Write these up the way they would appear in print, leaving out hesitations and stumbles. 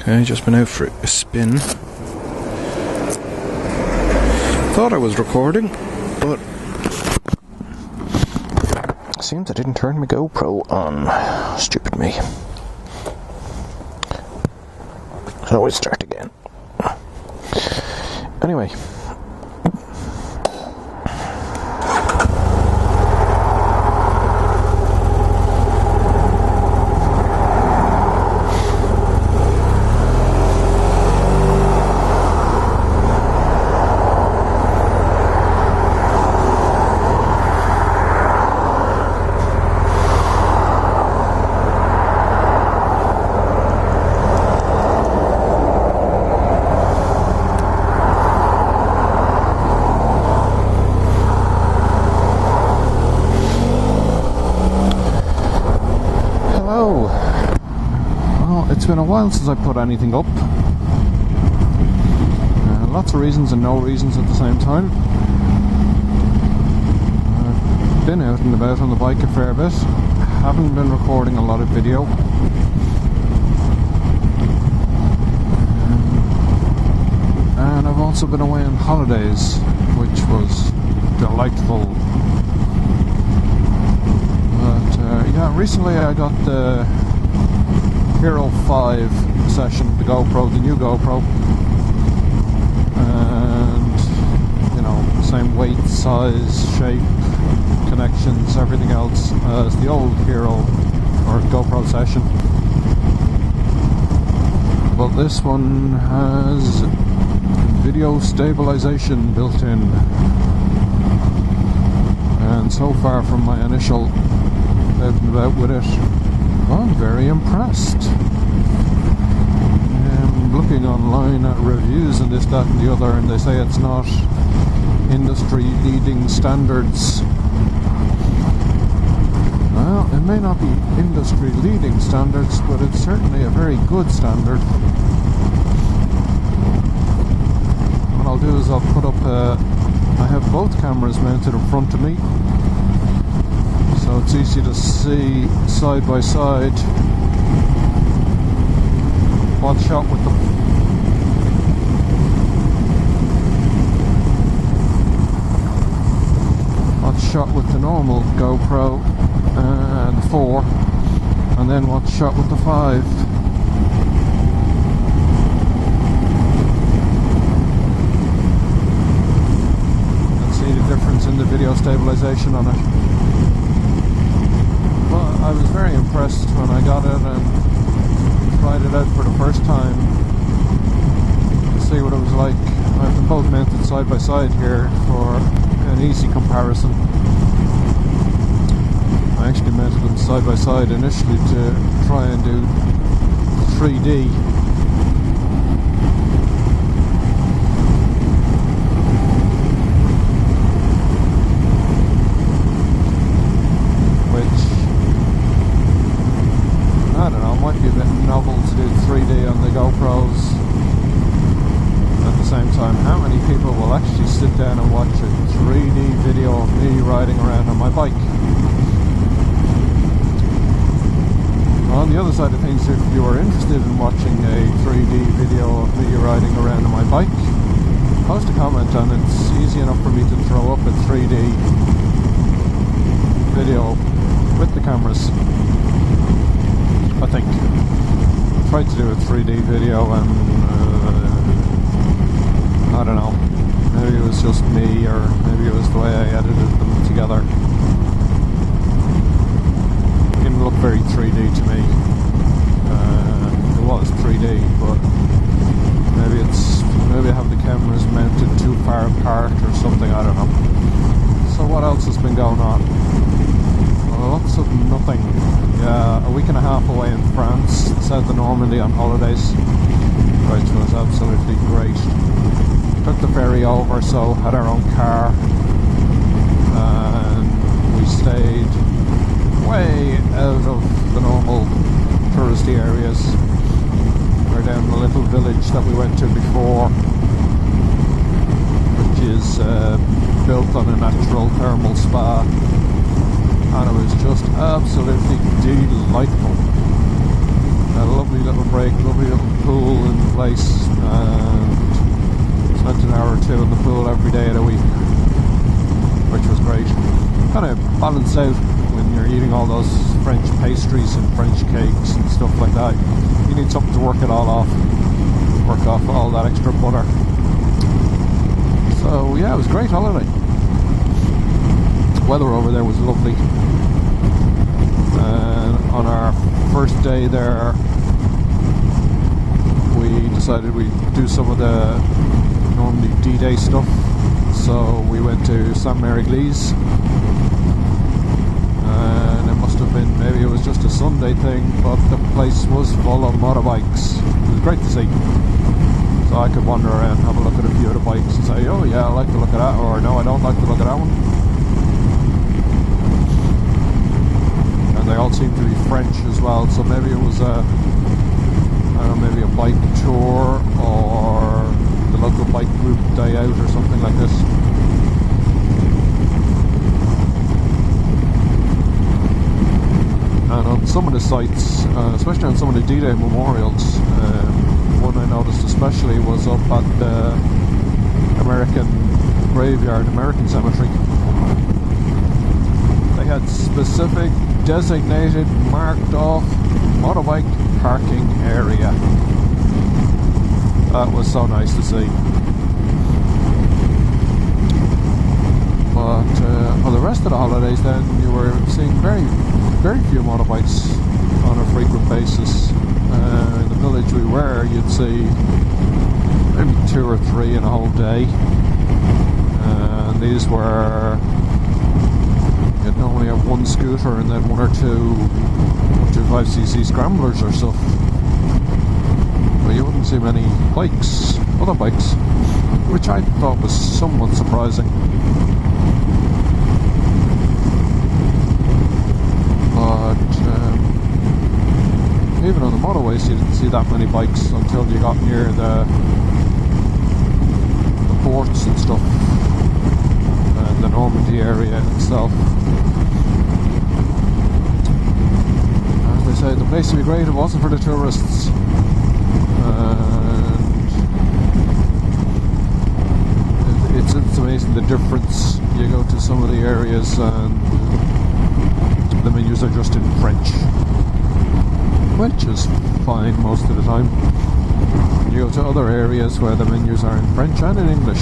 Okay, just been out for a spin. Thought I was recording, but seems I didn't turn my GoPro on. Stupid me. So we start again. Anyway. It's been a while since I put anything up. Lots of reasons and no reasons at the same time. I've been out and about on the bike a fair bit. Haven't been recording a lot of video. And I've also been away on holidays, which was delightful. But yeah, recently I got the Hero 5 Session, the GoPro, the new GoPro, and you know, same weight, size, shape, connections, everything else as the old Hero or GoPro Session. But this one has video stabilization built in, and so far from my initial out and about with it, I'm very impressed. I'm looking online at reviews and this, that and the other, and they say it's not industry leading standards. Well, it may not be industry leading standards, but it's certainly a very good standard. What I'll do is I'll put up I have both cameras mounted in front of me, so it's easy to see side by side one shot with the normal GoPro and the 4, and then one shot with the 5. And see the difference in the video stabilization on it. I was very impressed when I got it and tried it out for the first time to see what it was like. I have them both mounted side by side here for an easy comparison. I actually mounted them side by side initially to try and do 3D. Might be a bit novel to do 3D on the GoPros. At the same time, how many people will actually sit down and watch a 3D video of me riding around on my bike? On the other side of things, if you are interested in watching a 3D video of me riding around on my bike, post a comment, and it's easy enough for me to throw up a 3D video with the cameras. I think I tried to do a 3D video and I don't know, maybe it was just me, or maybe it was the way I edited them together. It didn't look very 3D to me. It was 3D, but maybe I have the cameras mounted too far apart or something, I don't know. So what else has been going on? Lots of nothing. A week and a half away in France, south of Normandy on holidays, which was absolutely great. Took the ferry over, so had our own car, and we stayed way out of the normal touristy areas. We're down the little village that we went to before, which is built on a natural thermal spa. And it was just absolutely delightful. A lovely little break, lovely little pool in the place, and spent an hour or two in the pool every day of the week, which was great. Kind of balanced out when you're eating all those French pastries and French cakes and stuff like that. You need something to work it all off, work off all that extra butter. So yeah, it was a great holiday. The weather over there was lovely. And on our first day there, we decided we'd do some of the Normandy D-Day stuff. So we went to Saint-Mary-Église, and it must have been, maybe it was just a Sunday thing, but the place was full of motorbikes. It was great to see. So I could wander around, have a look at a few of the bikes and say, oh yeah, I like the look of that, or no, I don't like the look of that one. And they all seem to be French as well, so maybe it was I don't know, maybe a bike tour or the local bike group day out or something like this. And on some of the sites, especially on some of the D-Day memorials, one I noticed especially was up at the American graveyard, American cemetery. They had specific, designated, marked off motorbike parking area. That was so nice to see. But for the rest of the holidays then, you were seeing very few motorbikes on a frequent basis. In the village we were, you'd see maybe 2 or 3 in a whole day. And these were, you'd normally have one scooter and then 1 or 2 5cc scramblers or stuff. But you wouldn't see many bikes, other bikes, which I thought was somewhat surprising. But even on the motorways you didn't see that many bikes until you got near the ports and stuff, and the Normandy area itself. As they say, the place would be great if it wasn't for the tourists. It's amazing the difference. You go to some of the areas and the menus are just in French, which is fine most of the time. You go to other areas where the menus are in French and in English.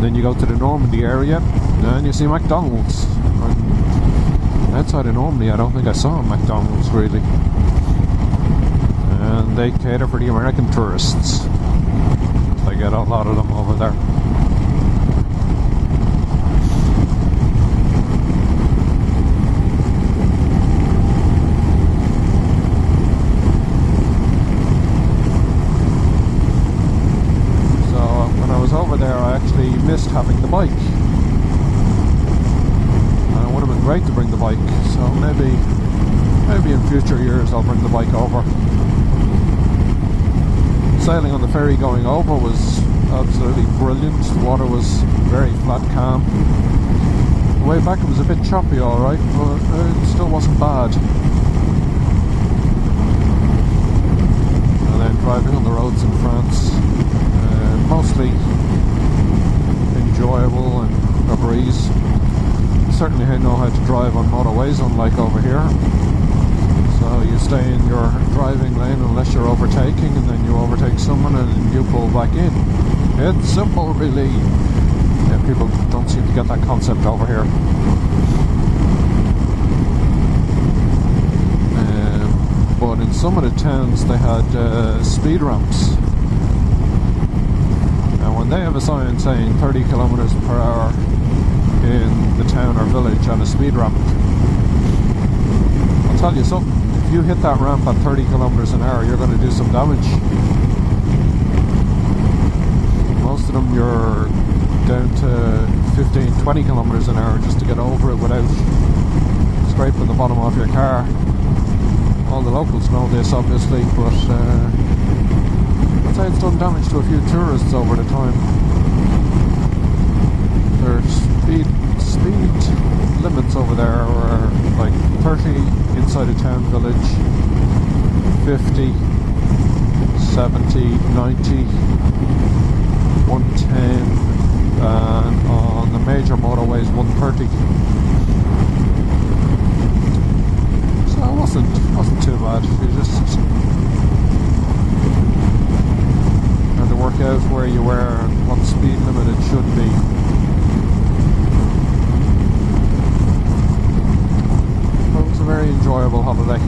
Then you go to the Normandy area and you see McDonald's. And outside of Normandy I don't think I saw a McDonald's really. And they cater for the American tourists. They get a lot of them over there. So when I was over there I actually missed having the bike. And it would have been great to bring the bike, so maybe in future years I'll bring the bike over. Sailing on the ferry going over was absolutely brilliant. The water was very flat, calm. The way back it was a bit choppy, alright, but it still wasn't bad. And then driving on the roads in France, mostly enjoyable and a breeze. Certainly I know how to drive on motorways, unlike over here. So you stay in your driving lane unless you're overtaking, and then you overtake someone and you pull back in. It's simple, really. Yeah, people don't seem to get that concept over here. But in some of the towns they had speed ramps. And when they have a sign saying 30 kilometers per hour in the town or village on a speed ramp, I'll tell you something. If you hit that ramp at 30 kilometers an hour, you're going to do some damage. Most of them you're down to 15, 20 kilometers an hour just to get over it without scraping the bottom off your car. All the locals know this, obviously, but I'd say it's done damage to a few tourists over the time. Their speed limits over there were like 30 inside a 50, 70, 90, 110, and on the major motorways 130. So it wasn't too bad. You just had to work out where you were and what speed limit it should be. But it was a very enjoyable holiday.